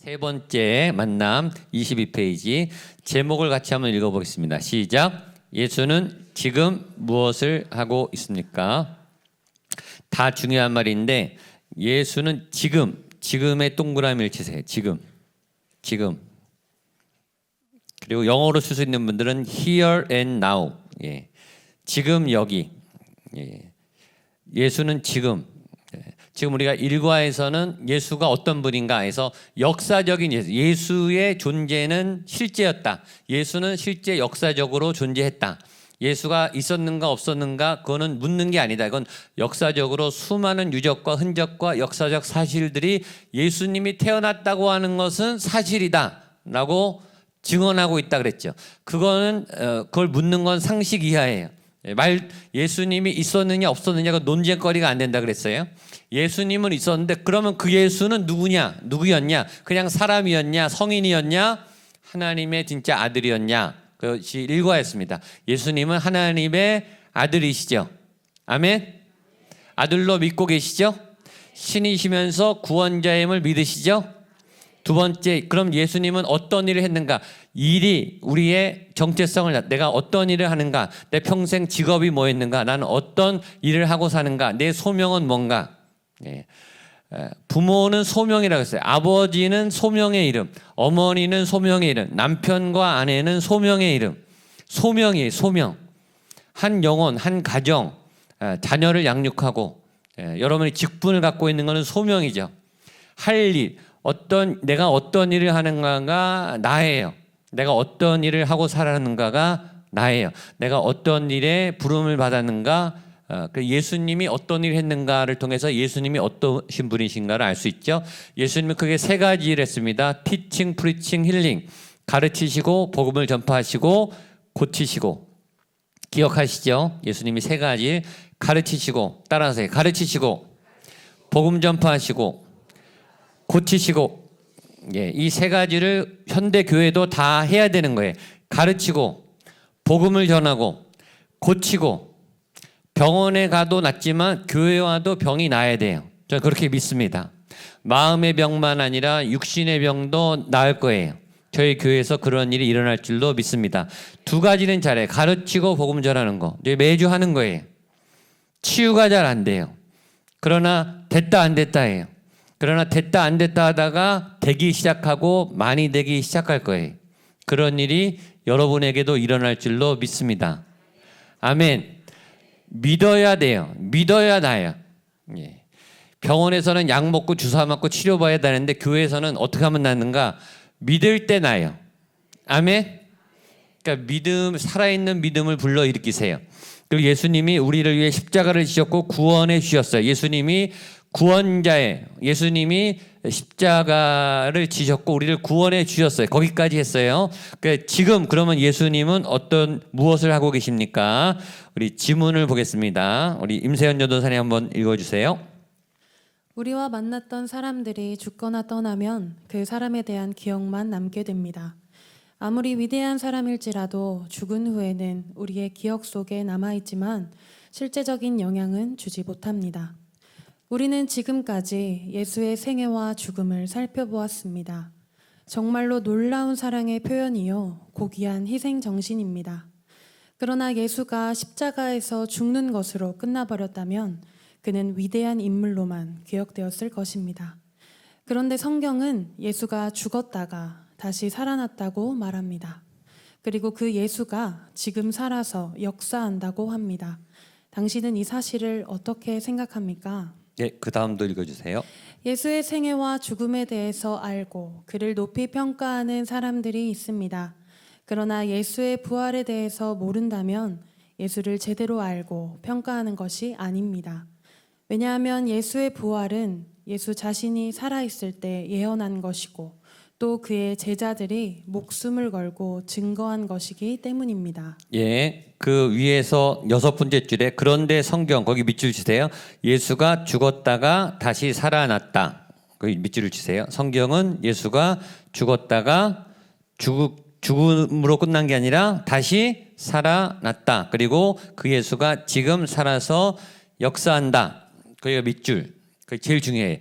세 번째 만남 22페이지 제목을 같이 한번 읽어보겠습니다. 시작. 예수는 지금 무엇을 하고 있습니까? 다 중요한 말인데 예수는 지금의 동그라미를 치세요. 지금. 그리고 영어로 쓸 수 있는 분들은 here and now. 예. 지금 여기. 예. 예수는 지금. 지금 우리가 일과에서는 예수가 어떤 분인가 해서 역사적인 예수의 존재는 실제였다. 예수는 실제 역사적으로 존재했다. 예수가 있었는가 없었는가 그거는 묻는 게 아니다. 이건 역사적으로 수많은 유적과 흔적과 역사적 사실들이 예수님이 태어났다고 하는 것은 사실이다 라고 증언하고 있다 그랬죠. 그걸 묻는 건 상식 이하예요. 예수님이 있었느냐 없었느냐가 논쟁거리가 안 된다 그랬어요. 예수님은 있었는데 그러면 그 예수는 누구였냐? 그냥 사람이었냐? 성인이었냐? 하나님의 진짜 아들이었냐? 그것이 일과였습니다. 예수님은 하나님의 아들이시죠. 아멘. 아들로 믿고 계시죠? 신이시면서 구원자임을 믿으시죠? 두 번째, 그럼 예수님은 어떤 일을 했는가? 일이 우리의 정체성을, 내가 어떤 일을 하는가? 내 평생 직업이 뭐였는가? 나는 어떤 일을 하고 사는가? 내 소명은 뭔가? 예. 부모는 소명이라고 했어요. 아버지는 소명의 이름, 어머니는 소명의 이름, 남편과 아내는 소명의 이름. 소명이에요, 소명. 한 영혼, 한 가정, 자녀를 양육하고, 여러분이 직분을 갖고 있는 것은 소명이죠. 할 일, 내가 어떤 일을 하는가가 나예요. 내가 어떤 일을 하고 살았는가가 나예요. 내가 어떤 일에 부름을 받았는가, 예수님이 어떤 일을 했는가를 통해서 예수님이 어떠신 분이신가를 알 수 있죠. 예수님은 크게 세 가지 일을 했습니다. 티칭, 프리칭, 힐링. 가르치시고 복음을 전파하시고 고치시고. 기억하시죠? 예수님이 세 가지 가르치시고, 따라하세요. 가르치시고 복음 전파하시고 고치시고. 예, 이 세 가지를 현대 교회도 다 해야 되는 거예요. 가르치고 복음을 전하고 고치고. 병원에 가도 낫지만 교회 와도 병이 나야 돼요. 저는 그렇게 믿습니다. 마음의 병만 아니라 육신의 병도 나을 거예요. 저희 교회에서 그런 일이 일어날 줄로 믿습니다. 두 가지는 잘해요. 가르치고 복음 전하는 거. 매주 하는 거예요. 치유가 잘 안 돼요. 그러나 됐다 안 됐다예요. 그러나 됐다 안 됐다 하다가 되기 시작하고 많이 되기 시작할 거예요. 그런 일이 여러분에게도 일어날 줄로 믿습니다. 아멘. 믿어야 돼요. 믿어야 나요. 예. 병원에서는 약 먹고 주사 맞고 치료받아야 되는데 교회에서는 어떻게 하면 낫는가? 믿을 때 나요. 아멘. 그러니까 살아있는 믿음을 불러일으키세요. 그리고 예수님이 우리를 위해 십자가를 지셨고 구원해 주셨어요. 예수님이 구원자예요. 예수님이 십자가를 지셨고 우리를 구원해 주셨어요. 거기까지 했어요. 그러니까 지금 그러면 예수님은 무엇을 하고 계십니까? 우리 지문을 보겠습니다. 우리 임세현 전도사님 한번 읽어주세요. 우리와 만났던 사람들이 죽거나 떠나면 그 사람에 대한 기억만 남게 됩니다. 아무리 위대한 사람일지라도 죽은 후에는 우리의 기억 속에 남아있지만 실제적인 영향은 주지 못합니다. 우리는 지금까지 예수의 생애와 죽음을 살펴보았습니다. 정말로 놀라운 사랑의 표현이요, 고귀한 희생 정신입니다. 그러나 예수가 십자가에서 죽는 것으로 끝나버렸다면 그는 위대한 인물로만 기억되었을 것입니다. 그런데 성경은 예수가 죽었다가 다시 살아났다고 말합니다. 그리고 그 예수가 지금 살아서 역사한다고 합니다. 당신은 이 사실을 어떻게 생각합니까? 네, 그 다음도 읽어주세요. 예수의 생애와 죽음에 대해서 알고 그를 높이 평가하는 사람들이 있습니다. 그러나 예수의 부활에 대해서 모른다면 예수를 제대로 알고 평가하는 것이 아닙니다. 왜냐하면 예수의 부활은 예수 자신이 살아있을 때 예언한 것이고 또 그의 제자들이 목숨을 걸고 증거한 것이기 때문입니다. 예, 그 위에서 6번째 줄에 그런데 성경 거기 밑줄 치세요. 예수가 죽었다가 다시 살아났다. 거기 밑줄을 치세요. 성경은 예수가 죽었다가 죽음으로 끝난 게 아니라 다시 살아났다. 그리고 그 예수가 지금 살아서 역사한다. 거기가 밑줄. 그게 제일 중요해요.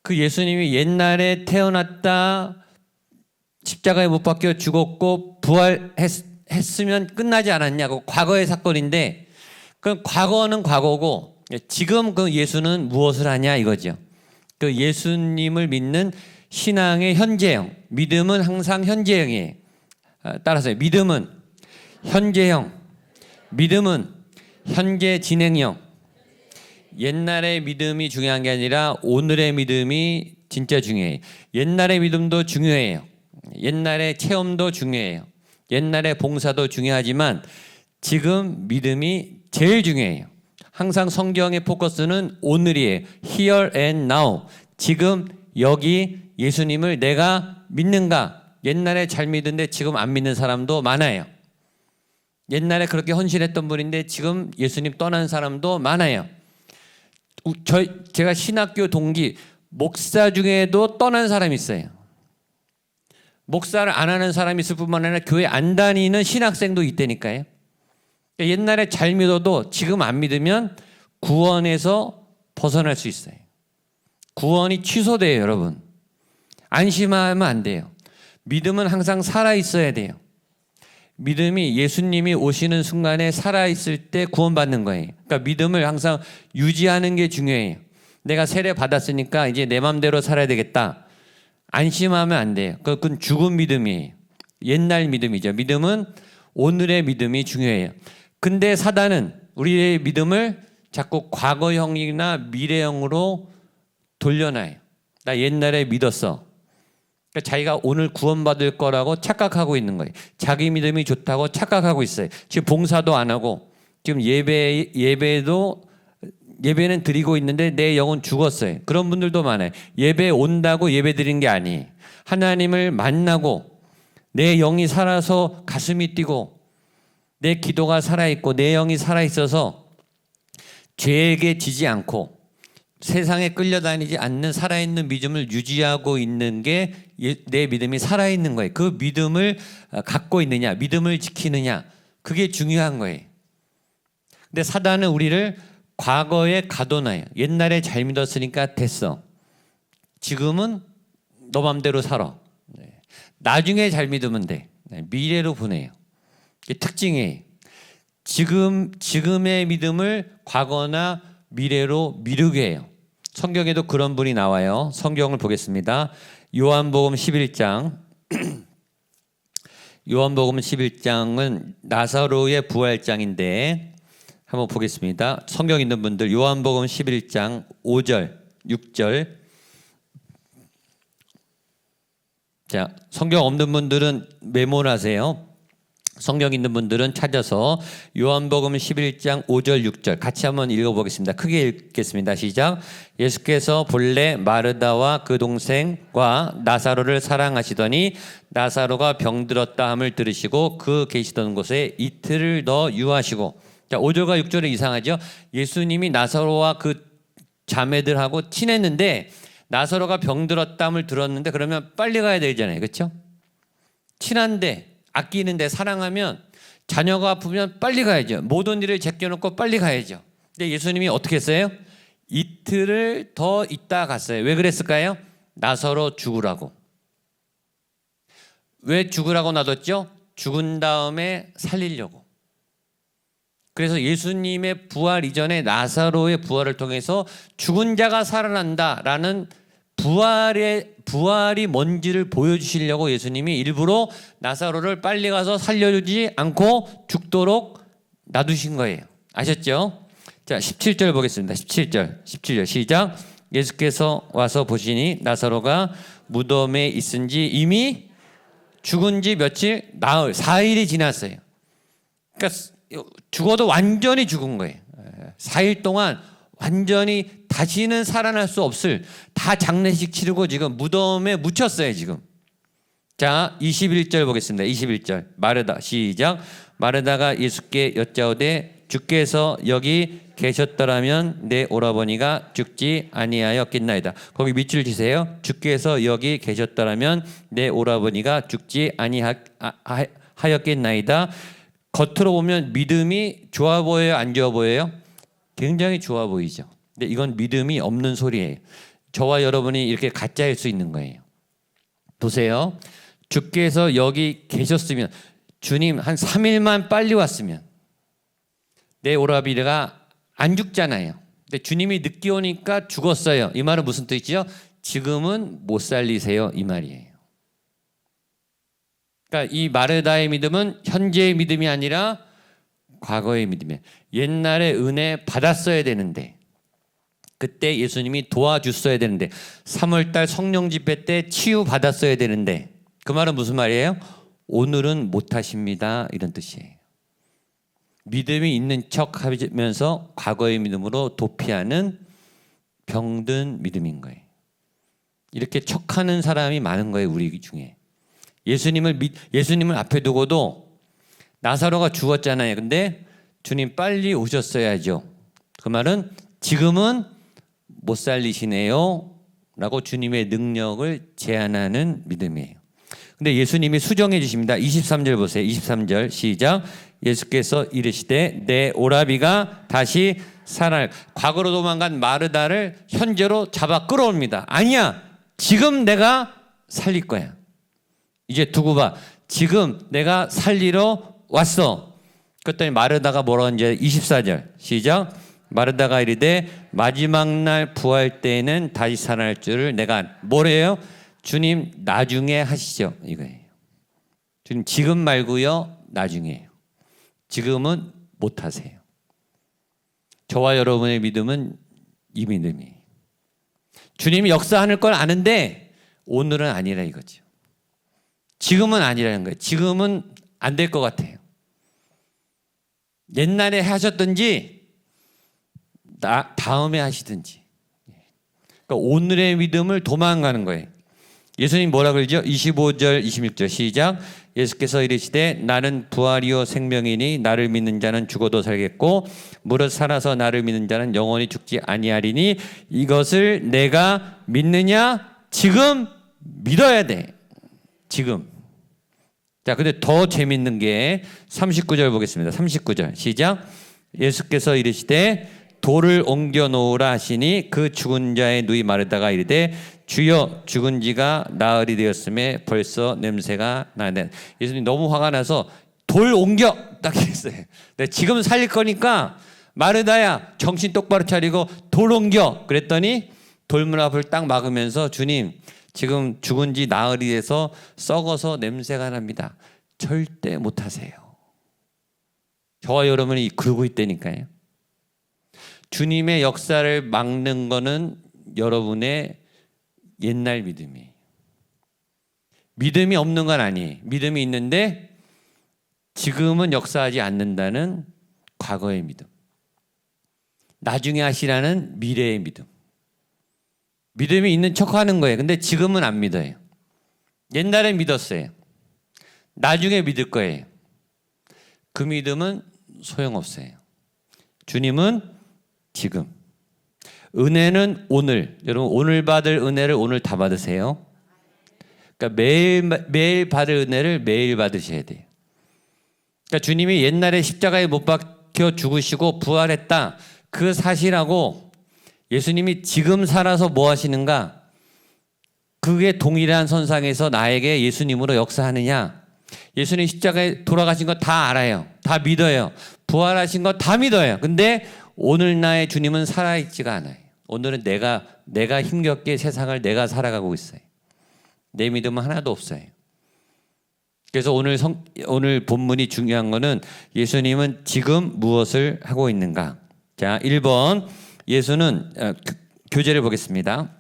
그 예수님이 옛날에 태어났다 십자가에 못 박혀 죽었고 부활했으면 끝나지 않았냐고 과거의 사건인데 그 과거는 과거고 지금 그 예수는 무엇을 하냐 이거죠. 그 예수님을 믿는 신앙의 현재형, 믿음은 항상 현재형이에요. 따라서 믿음은 현재형, 믿음은 현재 진행형. 옛날의 믿음이 중요한 게 아니라 오늘의 믿음이 진짜 중요해요. 옛날의 믿음도 중요해요. 옛날의 체험도 중요해요. 옛날의 봉사도 중요하지만 지금 믿음이 제일 중요해요. 항상 성경의 포커스는 오늘이에요. Here and now. 지금 여기 예수님을 내가 믿는가? 옛날에 잘 믿는데 지금 안 믿는 사람도 많아요. 옛날에 그렇게 헌신했던 분인데 지금 예수님 떠난 사람도 많아요. 제가 신학교 동기 목사 중에도 떠난 사람이 있어요. 목사를 안 하는 사람이 있을 뿐만 아니라 교회 안 다니는 신학생도 있다니까요. 옛날에 잘 믿어도 지금 안 믿으면 구원에서 벗어날 수 있어요. 구원이 취소돼요, 여러분. 안심하면 안 돼요. 믿음은 항상 살아있어야 돼요. 믿음이 예수님이 오시는 순간에 살아있을 때 구원받는 거예요. 그러니까 믿음을 항상 유지하는 게 중요해요. 내가 세례 받았으니까 이제 내 맘대로 살아야 되겠다. 안심하면 안 돼요. 그건 죽은 믿음이에요. 옛날 믿음이죠. 믿음은 오늘의 믿음이 중요해요. 근데 사단은 우리의 믿음을 자꾸 과거형이나 미래형으로 돌려놔요. 나 옛날에 믿었어. 그러니까 자기가 오늘 구원받을 거라고 착각하고 있는 거예요. 자기 믿음이 좋다고 착각하고 있어요. 지금 봉사도 안 하고 지금 예배는 드리고 있는데 내 영은 죽었어요. 그런 분들도 많아요. 예배 온다고 예배 드린 게 아니에요. 하나님을 만나고 내 영이 살아서 가슴이 뛰고 내 기도가 살아있고 내 영이 살아있어서 죄에게 지지 않고 세상에 끌려다니지 않는 살아있는 믿음을 유지하고 있는 게 내 믿음이 살아있는 거예요. 그 믿음을 갖고 있느냐, 믿음을 지키느냐, 그게 중요한 거예요. 근데 사단은 우리를 과거에 가둬놔요. 옛날에 잘 믿었으니까 됐어. 지금은 너 맘대로 살아. 나중에 잘 믿으면 돼. 미래로 보내요. 이게 특징이에요. 지금의 믿음을 과거나 미래로 미루게 해요. 성경에도 그런 분이 나와요. 성경을 보겠습니다. 요한복음 11장. 요한복음 11장은 나사로의 부활장인데 한번 보겠습니다. 성경 있는 분들 요한복음 11장 5절, 6절. 자, 성경 없는 분들은 메모를 하세요. 성경 있는 분들은 찾아서 요한복음 11장 5절 6절 같이 한번 읽어보겠습니다. 크게 읽겠습니다. 시작. 예수께서 본래 마르다와 그 동생과 나사로를 사랑하시더니 나사로가 병들었다 함을 들으시고 그 계시던 곳에 이틀을 더 유하시고. 자, 5절과 6절은 이상하죠. 예수님이 나사로와 그 자매들하고 친했는데 나사로가 병들었다함을 들었는데 그러면 빨리 가야 되잖아요. 그렇죠? 친한데 아끼는데 사랑하면 자녀가 아프면 빨리 가야죠. 모든 일을 제껴놓고 빨리 가야죠. 근데 예수님이 어떻게 했어요? 이틀을 더 있다 갔어요. 왜 그랬을까요? 나사로 죽으라고. 왜 죽으라고 놔뒀죠? 죽은 다음에 살리려고. 그래서 예수님의 부활 이전에 나사로의 부활을 통해서 죽은 자가 살아난다라는 부활이 뭔지를 보여주시려고 예수님이 일부러 나사로를 빨리 가서 살려주지 않고 죽도록 놔두신 거예요. 아셨죠? 자, 17절 보겠습니다. 17절 시작. 예수께서 와서 보시니 나사로가 무덤에 있은지 이미 죽은 지 며칠, 나흘, 4일이 지났어요. 그러니까 죽어도 완전히 죽은 거예요. 4일 동안 완전히 다시는 살아날 수 없을 다 장례식 치르고 지금 무덤에 묻혔어요 지금. 자, 21절 보겠습니다. 21절 마르다 시작. 마르다가 예수께 여짜오되 주께서 여기 계셨더라면 내 오라버니가 죽지 아니하였겠나이다. 거기 밑줄 치세요. 주께서 여기 계셨더라면 내 오라버니가 죽지 아니하였겠나이다. 겉으로 보면 믿음이 좋아 보여요, 안 좋아 보여요? 굉장히 좋아 보이죠. 근데 이건 믿음이 없는 소리예요. 저와 여러분이 이렇게 가짜일 수 있는 거예요. 보세요. 주께서 여기 계셨으면, 주님 한 3일만 빨리 왔으면 내 오라비가 안 죽잖아요. 근데 주님이 늦게 오니까 죽었어요. 이 말은 무슨 뜻이죠? 지금은 못 살리세요, 이 말이에요. 그러니까 이 마르다의 믿음은 현재의 믿음이 아니라 과거의 믿음이에요. 옛날에 은혜 받았어야 되는데, 그때 예수님이 도와줬어야 되는데, 3월달 성령 집회 때 치유 받았어야 되는데, 그 말은 무슨 말이에요? 오늘은 못하십니다, 이런 뜻이에요. 믿음이 있는 척 하면서 과거의 믿음으로 도피하는 병든 믿음인 거예요. 이렇게 척하는 사람이 많은 거예요, 우리 중에. 예수님을 앞에 두고도 나사로가 죽었잖아요. 근데 주님 빨리 오셨어야죠. 그 말은 지금은 못 살리시네요 라고 주님의 능력을 제한하는 믿음이에요. 근데 예수님이 수정해 주십니다. 23절 보세요. 23절 시작. 예수께서 이르시되 내 오라비가 다시 살아날. 과거로 도망간 마르다를 현재로 잡아 끌어옵니다. 아니야, 지금 내가 살릴 거야. 이제 두고 봐. 지금 내가 살리러 왔어. 그랬더니 마르다가 뭐라고 이제 24절 시작. 마르다가 이르되 마지막 날 부활 때에는 다시 살아날 줄을 내가 뭐래요? 주님 나중에 하시죠, 이거예요. 주님 지금 말고요, 나중에요. 지금은 못 하세요. 저와 여러분의 믿음은 이 믿음이에요. 주님이 역사하는 걸 아는데 오늘은 아니라 이거죠. 지금은 아니라는 거예요. 지금은 안 될 것 같아요. 옛날에 하셨든지 다음에 하시든지. 그러니까 오늘의 믿음을 도망가는 거예요. 예수님 뭐라 그러죠? 25절 26절 시작. 예수께서 이르시되 나는 부활이요 생명이니 나를 믿는 자는 죽어도 살겠고 무릇 살아서 나를 믿는 자는 영원히 죽지 아니하리니 이것을 내가 믿느냐? 지금 믿어야 돼. 지금. 자, 근데 더 재밌는 게 39절 보겠습니다. 39절 시작. 예수께서 이르시되 돌을 옮겨 놓으라 하시니 그 죽은 자의 누이 마르다가 이르되 주여 죽은 지가 나흘이 되었음에 벌써 냄새가 나네. 예수님 너무 화가 나서 돌 옮겨 딱 했어요. 지금 살릴 거니까 마르다야 정신 똑바로 차리고 돌 옮겨. 그랬더니 돌문 앞을 딱 막으면서 주님 지금 죽은 지 나흘이 돼서 썩어서 냄새가 납니다. 절대 못하세요. 저와 여러분이 그러고 있다니까요. 주님의 역사를 막는 거는 여러분의 옛날 믿음이에요. 믿음이 없는 건 아니에요. 믿음이 있는데 지금은 역사하지 않는다는 과거의 믿음. 나중에 하시라는 미래의 믿음. 믿음이 있는 척하는 거예요. 근데 지금은 안 믿어요. 옛날에 믿었어요. 나중에 믿을 거예요. 그 믿음은 소용없어요. 주님은 지금. 은혜는 오늘. 여러분 오늘 받을 은혜를 오늘 다 받으세요. 그러니까 매일 받을 은혜를 매일 받으셔야 돼요. 그러니까 주님이 옛날에 십자가에 못 박혀 죽으시고 부활했다. 그 사실하고 예수님이 지금 살아서 뭐 하시는가? 그게 동일한 선상에서 나에게 예수님으로 역사하느냐? 예수님 십자가에 돌아가신 거 다 알아요. 다 믿어요. 부활하신 거 다 믿어요. 근데 오늘 나의 주님은 살아있지가 않아요. 오늘은 내가 힘겹게 세상을 내가 살아가고 있어요. 내 믿음은 하나도 없어요. 그래서 오늘 본문이 중요한 거는 예수님은 지금 무엇을 하고 있는가? 자, 1번 예수는 교재를 보겠습니다.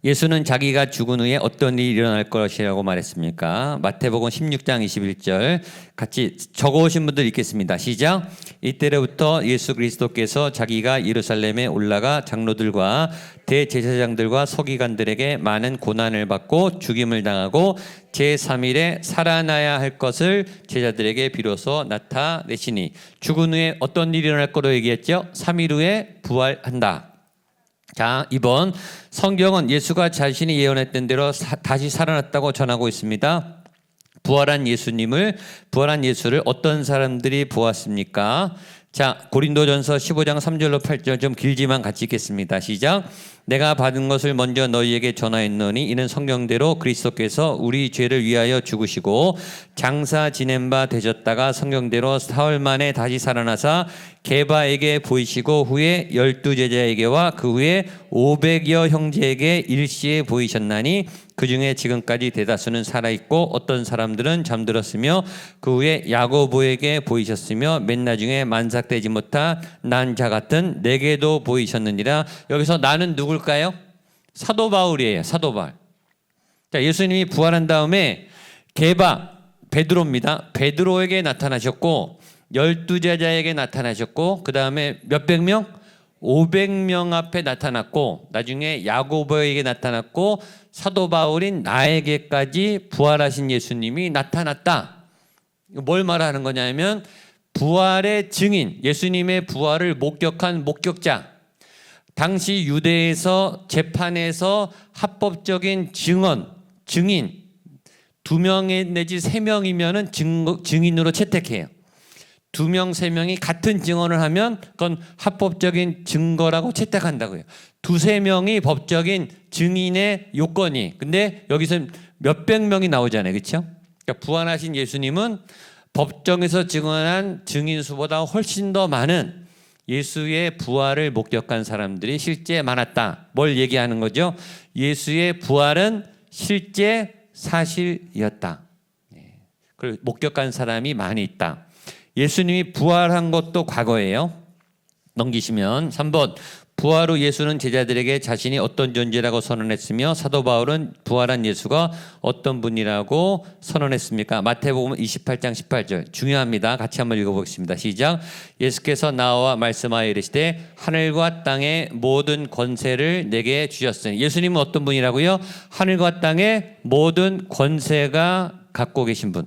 예수는 자기가 죽은 후에 어떤 일이 일어날 것이라고 말했습니까? 마태복음 16장 21절 같이 적어오신 분들 읽겠습니다. 시작. 이때로부터 예수 그리스도께서 자기가 예루살렘에 올라가 장로들과 대제사장들과 서기관들에게 많은 고난을 받고 죽임을 당하고 제3일에 살아나야 할 것을 제자들에게 비로소 나타내시니 죽은 후에 어떤 일이 일어날 거로 얘기했죠? 3일 후에 부활한다. 자, 2번 성경은 예수가 자신이 예언했던 대로 다시 살아났다고 전하고 있습니다. 부활한 예수를 어떤 사람들이 보았습니까? 자, 고린도전서 15장 3절로 8절 좀 길지만 같이 읽겠습니다. 시작. 내가 받은 것을 먼저 너희에게 전하였노니 이는 성경대로 그리스도께서 우리 죄를 위하여 죽으시고 장사 지낸 바 되셨다가 성경대로 사흘 만에 다시 살아나사 게바에게 보이시고 후에 12제자에게와 그 후에 500여 형제에게 일시에 보이셨나니 그 중에 지금까지 대다수는 살아있고 어떤 사람들은 잠들었으며 그 후에 야고보에게 보이셨으며 맨 나중에 만삭되지 못한 난 자 같은 내게도 보이셨느니라. 여기서 나는 누굴까요? 사도 바울이에요. 사도 바울. 자, 예수님이 부활한 다음에 게바 베드로입니다. 베드로에게 나타나셨고 12제자에게 나타나셨고 그 다음에 몇백 명? 500명 앞에 나타났고 나중에 야고보에게 나타났고 사도 바울인 나에게까지 부활하신 예수님이 나타났다. 뭘 말하는 거냐면 부활의 증인, 예수님의 부활을 목격한 목격자. 당시 유대에서 재판에서 합법적인 증인 2명 내지 3명이면은 증인으로 채택해요. 2명, 3명이 같은 증언을 하면 그건 합법적인 증거라고 채택한다고요. 2, 3명이 법적인 증인의 요건이. 근데 여기서 몇백 명이 나오잖아요. 그렇죠? 그러니까 부활하신 예수님은 법정에서 증언한 증인 수보다 훨씬 더 많은 예수의 부활을 목격한 사람들이 실제 많았다. 뭘 얘기하는 거죠? 예수의 부활은 실제 사실이었다. 그걸 목격한 사람이 많이 있다. 예수님이 부활한 것도 과거예요. 넘기시면 3번 부활 후 예수는 제자들에게 자신이 어떤 존재라고 선언했으며 사도 바울은 부활한 예수가 어떤 분이라고 선언했습니까? 마태복음 28장 18절 중요합니다. 같이 한번 읽어보겠습니다. 시작. 예수께서 나와 말씀하여 이르시되 하늘과 땅의 모든 권세를 내게 주셨으니. 예수님은 어떤 분이라고요? 하늘과 땅의 모든 권세가 갖고 계신 분.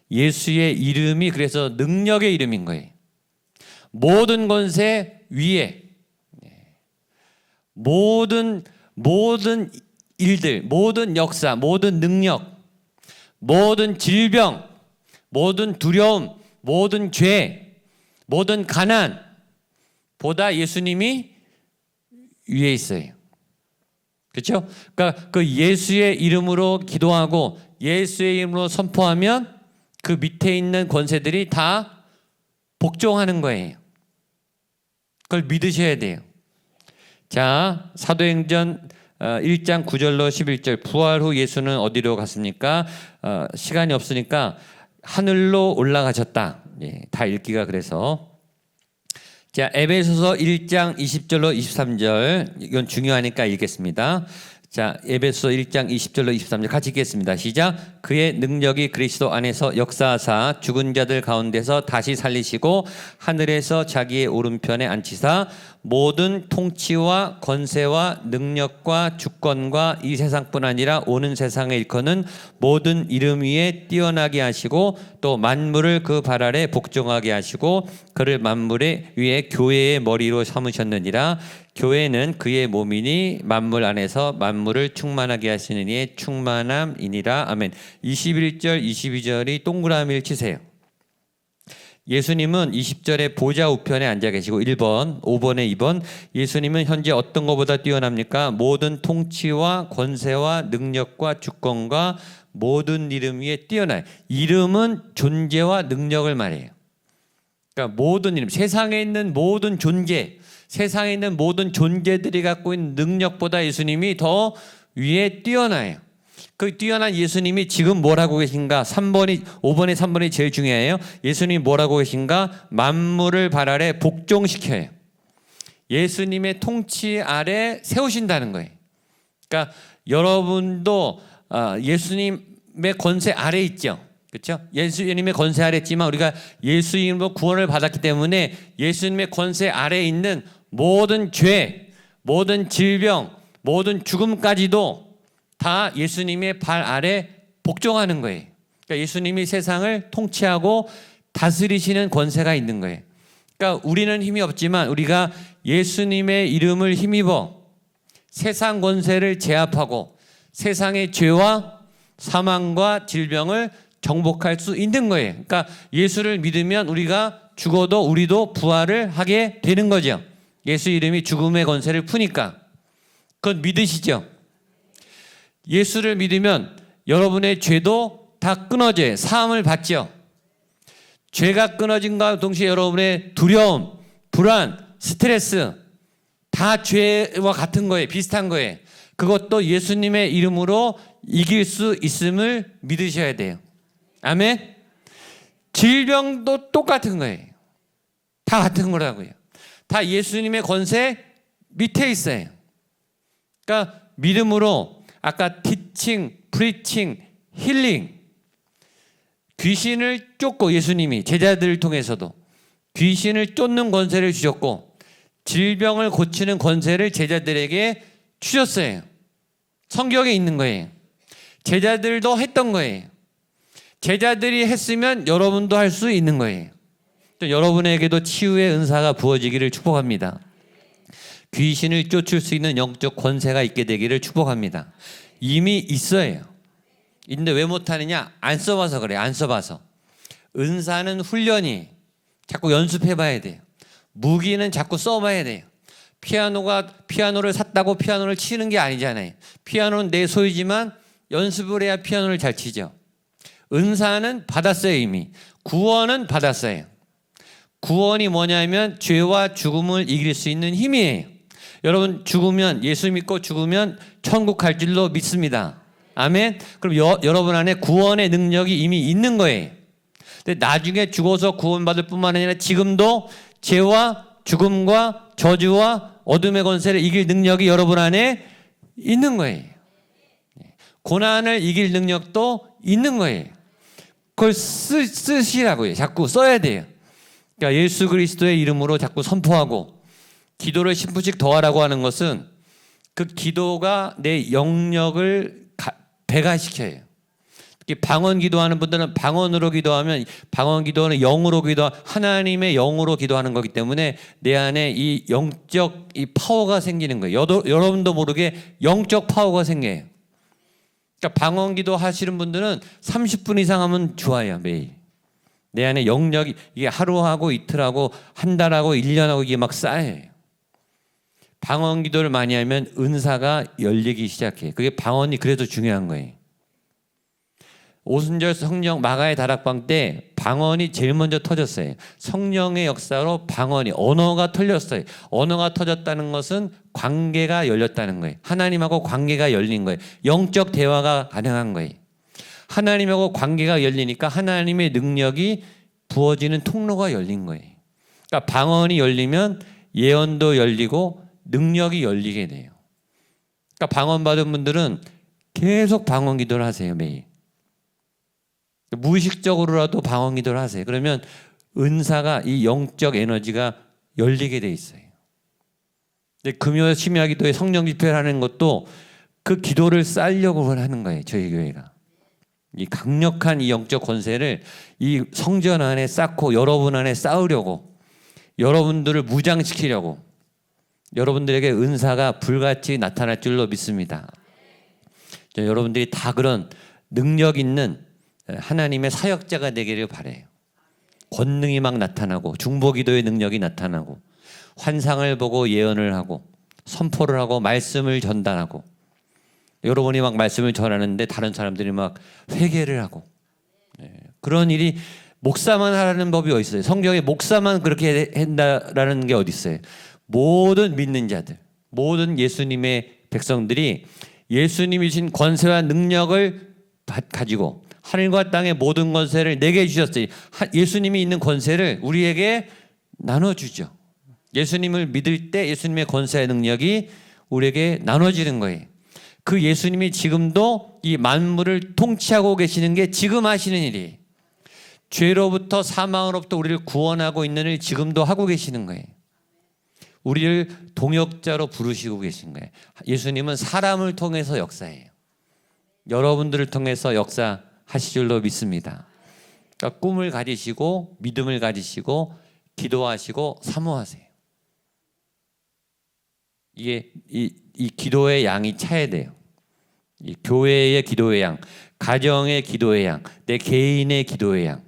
예수의 이름이 그래서 능력의 이름인 거예요. 모든 권세 위에 모든 일들, 모든 역사, 모든 능력, 모든 질병, 모든 두려움, 모든 죄, 모든 가난 보다 예수님이 위에 있어요. 그렇죠? 그러니까 그 예수의 이름으로 기도하고 예수의 이름으로 선포하면 그 밑에 있는 권세들이 다 복종하는 거예요. 그걸 믿으셔야 돼요. 자, 사도행전 1장 9절로 11절. 부활 후 예수는 어디로 갔습니까? 시간이 없으니까 하늘로 올라가셨다. 예, 다 읽기가 그래서. 자, 에베소서 1장 20절로 23절. 이건 중요하니까 읽겠습니다. 자, 에베소 1장 20절로 23절 같이 읽겠습니다. 시작. 그의 능력이 그리스도 안에서 역사하사 죽은 자들 가운데서 다시 살리시고 하늘에서 자기의 오른편에 앉히사 모든 통치와 권세와 능력과 주권과 이 세상뿐 아니라 오는 세상에 일컫는 모든 이름 위에 뛰어나게 하시고 또 만물을 그 발 아래 복종하게 하시고 그를 만물의 위에 교회의 머리로 삼으셨느니라. 교회는 그의 몸이니 만물 안에서 만물을 충만하게 하시는 이의 충만함이니라. 아멘. 21절 22절이 동그라미를 치세요. 예수님은 20절에 보좌 우편에 앉아 계시고 1번, 5번에 2번. 예수님은 현재 어떤 것보다 뛰어납니까? 모든 통치와 권세와 능력과 주권과 모든 이름 위에 뛰어나요. 이름은 존재와 능력을 말해요. 그러니까 모든 이름, 세상에 있는 모든 존재, 세상에 있는 모든 존재들이 갖고 있는 능력보다 예수님이 더 위에 뛰어나요. 그 뛰어난 예수님이 지금 뭘 하고 계신가? 5번에 3번이 제일 중요해요. 예수님이 뭘 하고 계신가? 만물을 발 아래 복종시켜요. 예수님의 통치 아래 세우신다는 거예요. 그러니까 여러분도 예수님의 권세 아래 있죠. 그렇죠? 예수님의 권세 아래 있지만 우리가 예수 이름으로 구원을 받았기 때문에 예수님의 권세 아래에 있는 모든 죄, 모든 질병, 모든 죽음까지도 다 예수님의 발 아래 복종하는 거예요. 그러니까 예수님이 세상을 통치하고 다스리시는 권세가 있는 거예요. 그러니까 우리는 힘이 없지만 우리가 예수님의 이름을 힘입어 세상 권세를 제압하고 세상의 죄와 사망과 질병을 정복할 수 있는 거예요. 그러니까 예수를 믿으면 우리가 죽어도 우리도 부활을 하게 되는 거죠. 예수 이름이 죽음의 권세를 푸니까. 그건 믿으시죠? 예수를 믿으면 여러분의 죄도 다 끊어져요. 사함을 받죠. 죄가 끊어진과 동시에 여러분의 두려움, 불안, 스트레스 다 죄와 같은 거예요. 비슷한 거예요. 그것도 예수님의 이름으로 이길 수 있음을 믿으셔야 돼요. 아멘. 질병도 똑같은 거예요. 다 같은 거라고요. 다 예수님의 권세 밑에 있어요. 그러니까 믿음으로 아까 티칭, 프리칭, 힐링, 귀신을 쫓고 예수님이 제자들을 통해서도 귀신을 쫓는 권세를 주셨고 질병을 고치는 권세를 제자들에게 주셨어요. 성경에 있는 거예요. 제자들도 했던 거예요. 제자들이 했으면 여러분도 할 수 있는 거예요. 또 여러분에게도 치유의 은사가 부어지기를 축복합니다. 귀신을 쫓을 수 있는 영적 권세가 있게 되기를 축복합니다. 이미 있어요. 근데 왜 못하느냐? 안 써봐서 그래요. 안 써봐서. 은사는 훈련이 자꾸 연습해봐야 돼요. 무기는 자꾸 써봐야 돼요. 피아노를 샀다고 피아노를 치는 게 아니잖아요. 피아노는 내 소유지만 연습을 해야 피아노를 잘 치죠. 은사는 받았어요. 이미. 구원은 받았어요. 구원이 뭐냐면 죄와 죽음을 이길 수 있는 힘이에요. 여러분 죽으면, 예수 믿고 죽으면 천국 갈 줄로 믿습니다. 아멘. 그럼 여러분 안에 구원의 능력이 이미 있는 거예요. 근데 나중에 죽어서 구원받을 뿐만 아니라 지금도 죄와 죽음과 저주와 어둠의 권세를 이길 능력이 여러분 안에 있는 거예요. 고난을 이길 능력도 있는 거예요. 그걸 쓰시라고요. 자꾸 써야 돼요. 그러니까 예수 그리스도의 이름으로 자꾸 선포하고 기도를 10분씩 더하라고 하는 것은 그 기도가 내 영역을 배가시켜요. 특히 방언 기도하는 분들은 방언으로 기도하면 방언 기도는 영으로 하나님의 영으로 기도하는 거기 때문에 내 안에 이 영적 이 파워가 생기는 거예요. 여러분도 모르게 영적 파워가 생겨요. 그러니까 방언 기도 하시는 분들은 30분 이상 하면 좋아요. 매일. 내 안에 영역이 이게 하루하고 이틀하고 한 달하고 1년하고 이게 막 쌓여요. 방언 기도를 많이 하면 은사가 열리기 시작해요. 그게 방언이 그래도 중요한 거예요. 오순절 성령 마가의 다락방 때 방언이 제일 먼저 터졌어요. 성령의 역사로 방언이 언어가 터졌어요. 언어가 터졌다는 것은 관계가 열렸다는 거예요. 하나님하고 관계가 열린 거예요. 영적 대화가 가능한 거예요. 하나님하고 관계가 열리니까 하나님의 능력이 부어지는 통로가 열린 거예요. 그러니까 방언이 열리면 예언도 열리고 능력이 열리게 돼요. 그러니까 방언 받은 분들은 계속 방언 기도를 하세요. 매일. 무의식적으로라도 방언 기도를 하세요. 그러면 은사가 이 영적 에너지가 열리게 돼 있어요. 금요 심야 기도에 성령 집회를 하는 것도 그 기도를 쌓으려고 하는 거예요. 저희 교회가. 이 강력한 이 영적 권세를 이 성전 안에 쌓고 여러분 안에 쌓으려고, 여러분들을 무장시키려고, 여러분들에게 은사가 불같이 나타날 줄로 믿습니다. 여러분들이 다 그런 능력 있는 하나님의 사역자가 되기를 바라요. 권능이 막 나타나고 중보기도의 능력이 나타나고 환상을 보고 예언을 하고 선포를 하고 말씀을 전달하고, 여러분이 막 말씀을 전하는데 다른 사람들이 막 회개를 하고, 그런 일이 목사만 하라는 법이 어디 있어요? 성경에 목사만 그렇게 한다라는 게 어디 있어요? 모든 믿는 자들, 모든 예수님의 백성들이 예수님이 주신 권세와 능력을 가지고 하늘과 땅의 모든 권세를 내게 주셨어요. 예수님이 있는 권세를 우리에게 나눠주죠. 예수님을 믿을 때 예수님의 권세의 능력이 우리에게 나눠지는 거예요. 그 예수님이 지금도 이 만물을 통치하고 계시는 게 지금 하시는 일이에요. 죄로부터 사망으로부터 우리를 구원하고 있는 일 지금도 하고 계시는 거예요. 우리를 동역자로 부르시고 계신 거예요. 예수님은 사람을 통해서 역사해요. 여러분들을 통해서 역사하실 줄로 믿습니다. 그러니까 꿈을 가지시고 믿음을 가지시고 기도하시고 사모하세요. 이게 이 기도의 양이 차야 돼요. 이 교회의 기도의 양, 가정의 기도의 양, 내 개인의 기도의 양.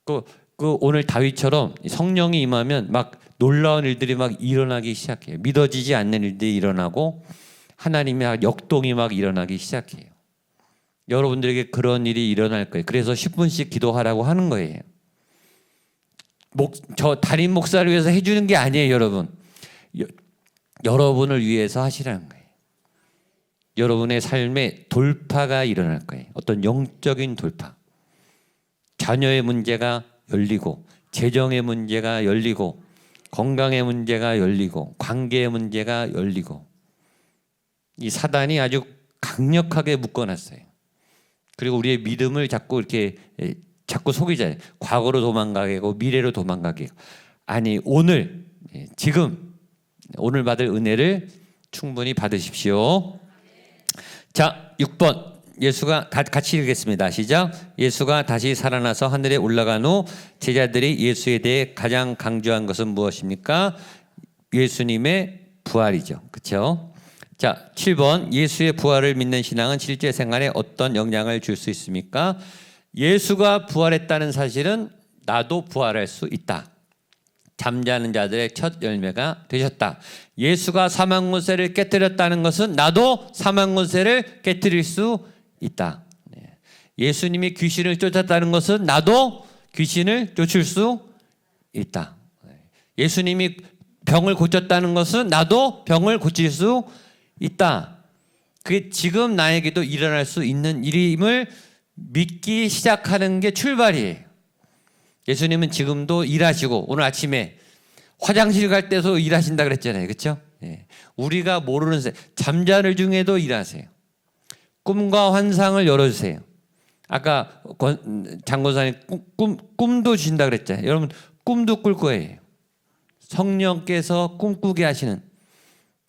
그 오늘 다윗처럼 성령이 임하면 막 놀라운 일들이 막 일어나기 시작해요. 믿어지지 않는 일들이 일어나고 하나님의 역동이 막 일어나기 시작해요. 여러분들에게 그런 일이 일어날 거예요. 그래서 10분씩 기도하라고 하는 거예요. 저 담임 목사를 위해서 해주는 게 아니에요, 여러분. 여러분을 위해서 하시라는 거예요. 여러분의 삶에 돌파가 일어날 거예요. 어떤 영적인 돌파. 자녀의 문제가 열리고, 재정의 문제가 열리고, 건강의 문제가 열리고, 관계의 문제가 열리고, 이 사단이 아주 강력하게 묶어놨어요. 그리고 우리의 믿음을 자꾸 이렇게 자꾸 속이잖아요. 과거로 도망가게 하고 미래로 도망가게 하고. 아니, 오늘 지금 오늘 받을 은혜를 충분히 받으십시오. 자, 6번 예수가 같이 읽겠습니다. 시작. 예수가 다시 살아나서 하늘에 올라간 후 제자들이 예수에 대해 가장 강조한 것은 무엇입니까? 예수님의 부활이죠. 그렇죠? 자, 7번 예수의 부활을 믿는 신앙은 실제 생활에 어떤 영향을 줄 수 있습니까? 예수가 부활했다는 사실은 나도 부활할 수 있다. 잠자는 자들의 첫 열매가 되셨다. 예수가 사망문세를 깨뜨렸다는 것은 나도 사망문세를 깨뜨릴 수 있다. 예수님이 귀신을 쫓았다는 것은 나도 귀신을 쫓을 수 있다. 예수님이 병을 고쳤다는 것은 나도 병을 고칠 수 있다. 그게 지금 나에게도 일어날 수 있는 일임을 믿기 시작하는 게 출발이에요. 예수님은 지금도 일하시고 오늘 아침에 화장실 갈 때도 일하신다 그랬잖아요. 그렇죠? 예. 우리가 모르는 새 잠자는 중에도 일하세요. 꿈과 환상을 열어주세요. 아까 장고사님 꿈도 주신다 그랬잖아요. 여러분 꿈도 꿀 거예요. 성령께서 꿈꾸게 하시는,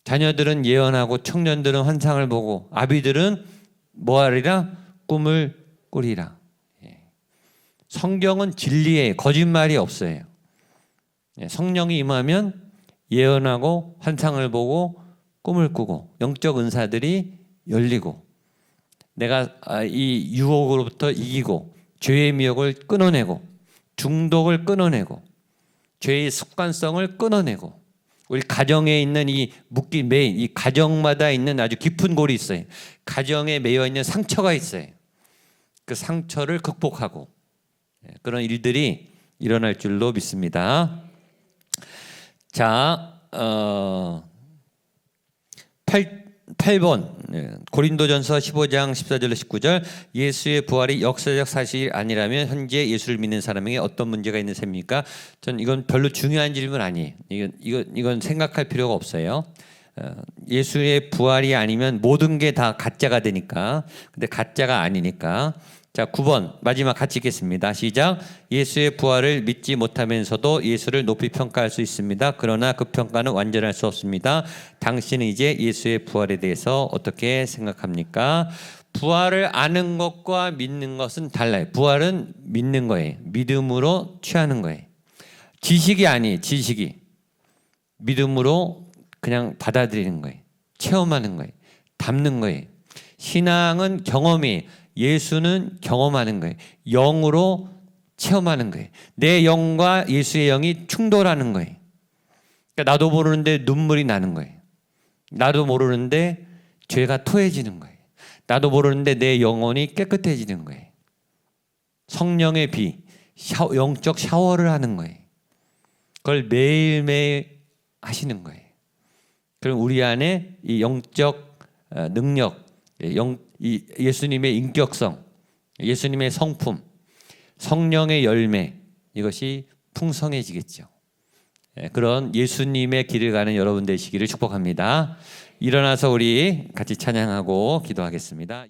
자녀들은 예언하고 청년들은 환상을 보고 아비들은 뭐하리라? 꿈을 꾸리라. 성경은 진리예요. 거짓말이 없어요. 성령이 임하면 예언하고 환상을 보고 꿈을 꾸고 영적 은사들이 열리고, 내가 이 유혹으로부터 이기고 죄의 미혹을 끊어내고 중독을 끊어내고 죄의 습관성을 끊어내고, 우리 가정에 있는 이 묶인 매인, 이 가정마다 있는 아주 깊은 골이 있어요. 가정에 매여 있는 상처가 있어요. 그 상처를 극복하고 그런 일들이 일어날 줄로 믿습니다. 자, 8번 고린도전서 15장 14절로 19절. 예수의 부활이 역사적 사실이 아니라면 현재 예수를 믿는 사람에게 어떤 문제가 있는 셈입니까? 전 이건 별로 중요한 질문 아니에요. 이건 생각할 필요가 없어요. 예수의 부활이 아니면 모든 게 다 가짜가 되니까. 근데 가짜가 아니니까. 자, 9번 마지막 같이 읽겠습니다. 시작. 예수의 부활을 믿지 못하면서도 예수를 높이 평가할 수 있습니다. 그러나 그 평가는 완전할 수 없습니다. 당신은 이제 예수의 부활에 대해서 어떻게 생각합니까? 부활을 아는 것과 믿는 것은 달라요. 부활은 믿는 거예요. 믿음으로 취하는 거예요. 지식이 아니에요. 지식이. 믿음으로 그냥 받아들이는 거예요. 체험하는 거예요. 담는 거예요. 신앙은 경험이, 예수는 경험하는 거예요. 영으로 체험하는 거예요. 내 영과 예수의 영이 충돌하는 거예요. 그러니까 나도 모르는데 눈물이 나는 거예요. 나도 모르는데 죄가 토해지는 거예요. 나도 모르는데 내 영혼이 깨끗해지는 거예요. 성령의 비, 영적 샤워를 하는 거예요. 그걸 매일매일 하시는 거예요. 그럼 우리 안에 이 영적 능력, 이 예수님의 인격성, 예수님의 성품, 성령의 열매, 이것이 풍성해지겠죠. 그런 예수님의 길을 가는 여러분 되시기를 축복합니다. 일어나서 우리 같이 찬양하고 기도하겠습니다.